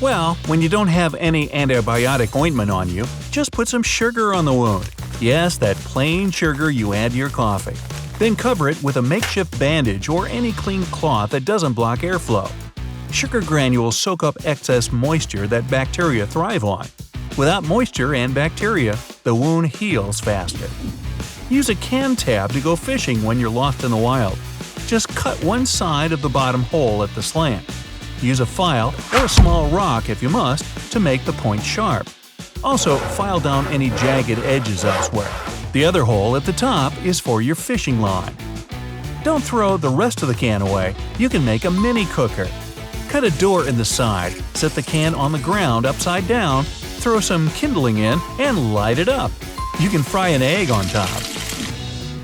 Well, when you don't have any antibiotic ointment on you, just put some sugar on the wound. Yes, that plain sugar you add to your coffee. Then cover it with a makeshift bandage or any clean cloth that doesn't block airflow. Sugar granules soak up excess moisture that bacteria thrive on. Without moisture and bacteria, the wound heals faster. Use a can tab to go fishing when you're lost in the wild. Just cut one side of the bottom hole at the slant. Use a file or a small rock if you must to make the point sharp. Also, file down any jagged edges elsewhere. The other hole at the top is for your fishing line. Don't throw the rest of the can away. You can make a mini cooker. Cut a door in the side, set the can on the ground upside down, throw some kindling in, and light it up. You can fry an egg on top.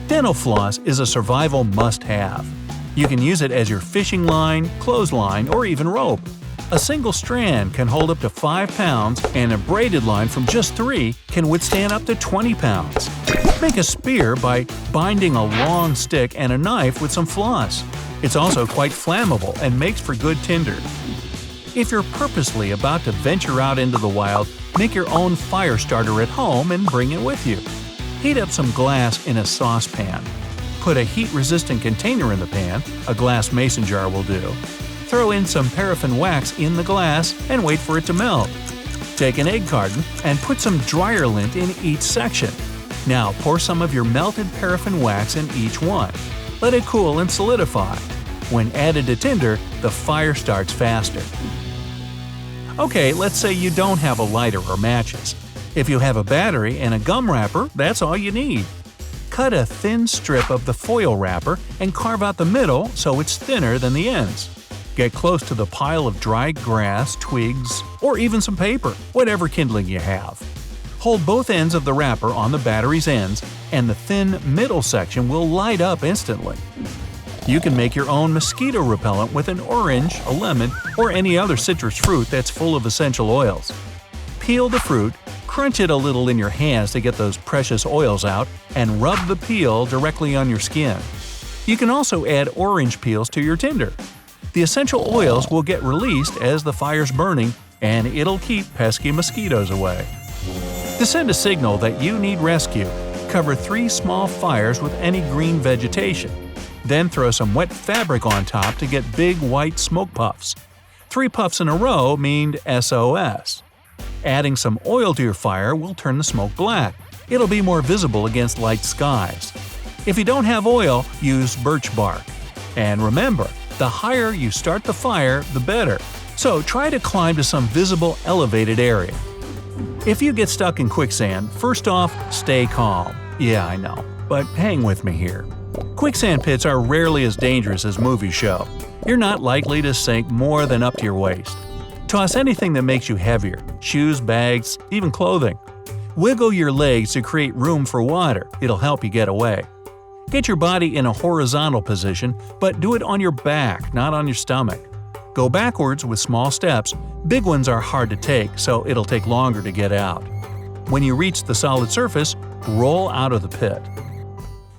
Dental floss is a survival must-have. You can use it as your fishing line, clothesline, or even rope. A single strand can hold up to 5 pounds, and a braided line from just 3 can withstand up to 20 pounds. Make a spear by binding a long stick and a knife with some floss. It's also quite flammable and makes for good tinder. If you're purposely about to venture out into the wild, make your own fire starter at home and bring it with you. Heat up some glass in a saucepan. Put a heat-resistant container in the pan, a glass mason jar will do. Throw in some paraffin wax in the glass and wait for it to melt. Take an egg carton and put some dryer lint in each section. Now pour some of your melted paraffin wax in each one. Let it cool and solidify. When added to tinder, the fire starts faster. Okay, let's say you don't have a lighter or matches. If you have a battery and a gum wrapper, that's all you need. Cut a thin strip of the foil wrapper and carve out the middle so it's thinner than the ends. Get close to the pile of dried grass, twigs, or even some paper, whatever kindling you have. Hold both ends of the wrapper on the battery's ends, and the thin middle section will light up instantly. You can make your own mosquito repellent with an orange, a lemon, or any other citrus fruit that's full of essential oils. Peel the fruit, crunch it a little in your hands to get those precious oils out, and rub the peel directly on your skin. You can also add orange peels to your tinder. The essential oils will get released as the fire's burning, and it'll keep pesky mosquitoes away. To send a signal that you need rescue, cover 3 small fires with any green vegetation. Then throw some wet fabric on top to get big white smoke puffs. 3 puffs in a row mean SOS. Adding some oil to your fire will turn the smoke black. It'll be more visible against light skies. If you don't have oil, use birch bark. And remember, the higher you start the fire, the better. So try to climb to some visible elevated area. If you get stuck in quicksand, first off, stay calm. Yeah, I know, but hang with me here. Quicksand pits are rarely as dangerous as movies show. You're not likely to sink more than up to your waist. Toss anything that makes you heavier – shoes, bags, even clothing. Wiggle your legs to create room for water. It'll help you get away. Get your body in a horizontal position, but do it on your back, not on your stomach. Go backwards with small steps. Big ones are hard to take, so it'll take longer to get out. When you reach the solid surface, roll out of the pit.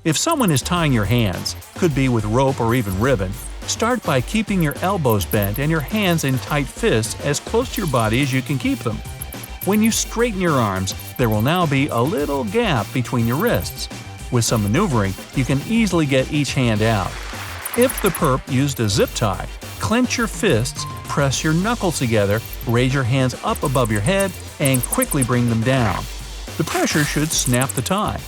If someone is tying your hands, could be with rope or even ribbon, start by keeping your elbows bent and your hands in tight fists as close to your body as you can keep them. When you straighten your arms, there will now be a little gap between your wrists. With some maneuvering, you can easily get each hand out. If the perp used a zip tie, clench your fists, press your knuckles together, raise your hands up above your head, and quickly bring them down. The pressure should snap the tie.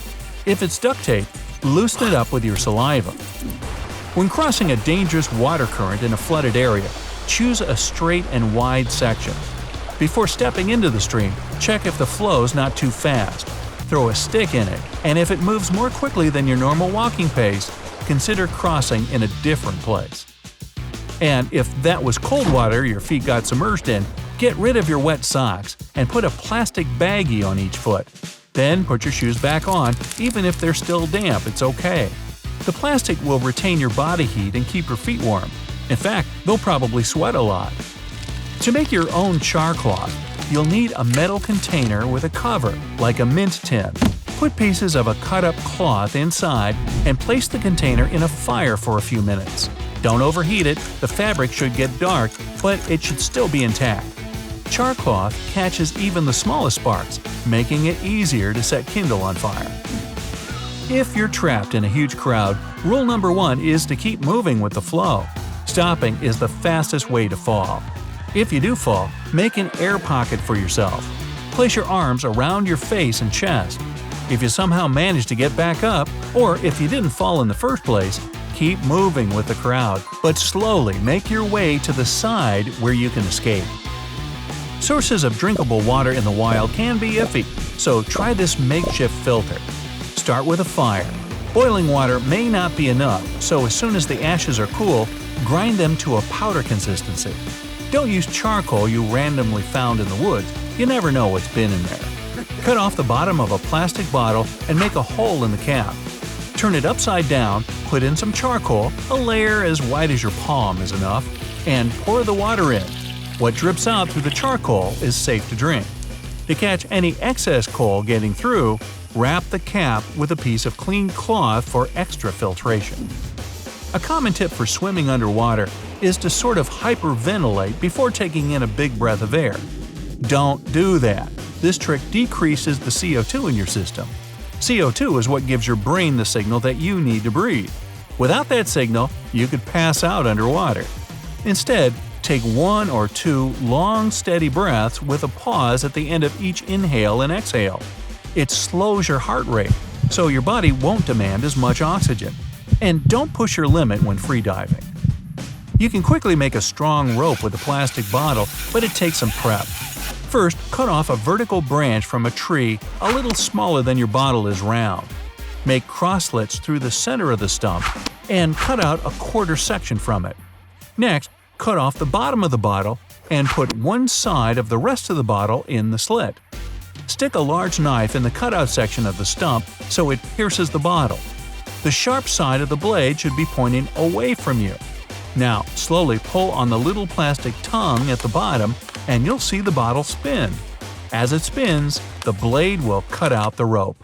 If it's duct tape, loosen it up with your saliva. When crossing a dangerous water current in a flooded area, choose a straight and wide section. Before stepping into the stream, check if the flow's not too fast. Throw a stick in it, and if it moves more quickly than your normal walking pace, consider crossing in a different place. And if that was cold water your feet got submerged in, get rid of your wet socks and put a plastic baggie on each foot. Then put your shoes back on, even if they're still damp, it's okay. The plastic will retain your body heat and keep your feet warm. In fact, they'll probably sweat a lot. To make your own char cloth, you'll need a metal container with a cover, like a mint tin. Put pieces of a cut-up cloth inside and place the container in a fire for a few minutes. Don't overheat it, the fabric should get dark, but it should still be intact. Char cloth catches even the smallest sparks, making it easier to set kindle on fire. If you're trapped in a huge crowd, rule number 1 is to keep moving with the flow. Stopping is the fastest way to fall. If you do fall, make an air pocket for yourself. Place your arms around your face and chest. If you somehow manage to get back up, or if you didn't fall in the first place, keep moving with the crowd, but slowly make your way to the side where you can escape. Sources of drinkable water in the wild can be iffy, so try this makeshift filter. Start with a fire. Boiling water may not be enough, so as soon as the ashes are cool, grind them to a powder consistency. Don't use charcoal you randomly found in the woods. You never know what's been in there. Cut off the bottom of a plastic bottle and make a hole in the cap. Turn it upside down, put in some charcoal, a layer as wide as your palm is enough, and pour the water in. What drips out through the charcoal is safe to drink. To catch any excess coal getting through, wrap the cap with a piece of clean cloth for extra filtration. A common tip for swimming underwater is to sort of hyperventilate before taking in a big breath of air. Don't do that. This trick decreases the CO2 in your system. CO2 is what gives your brain the signal that you need to breathe. Without that signal, you could pass out underwater. Instead, take 1 or 2 long, steady breaths with a pause at the end of each inhale and exhale. It slows your heart rate, so your body won't demand as much oxygen. And don't push your limit when freediving. You can quickly make a strong rope with a plastic bottle, but it takes some prep. First, cut off a vertical branch from a tree a little smaller than your bottle is round. Make cross slits through the center of the stump and cut out a quarter section from it. Next, cut off the bottom of the bottle and put one side of the rest of the bottle in the slit. Stick a large knife in the cutout section of the stump so it pierces the bottle. The sharp side of the blade should be pointing away from you. Now, slowly pull on the little plastic tongue at the bottom and you'll see the bottle spin. As it spins, the blade will cut out the rope.